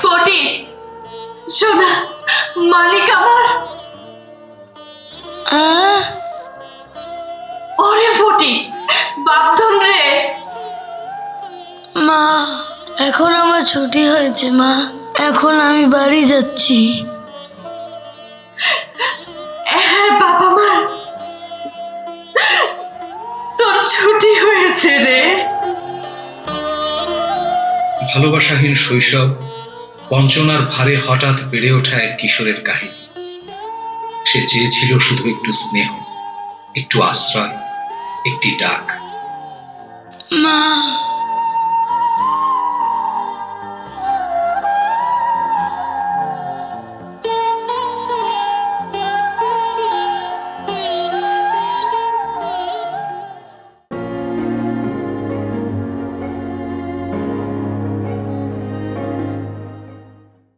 ফটিক, শোনা, মানিক আমার। ওরে ফটিক, বাপধন রে। মা, এখন আমার ছুটি হয়েছে মা, এখন আমি বাড়ি যাচ্ছি। হ্যাঁ বাবা মা, তোর ছুটি হয়েছে রে। ভালোবাসাহীন শৈশব, বঞ্চনার ভারে হঠাৎ বেড়ে ওঠা এক কিশোরের কাহিনী। সে চেয়েছিল শুধু একটু স্নেহ, একটু আশ্রয়, একটি ডাক। মা,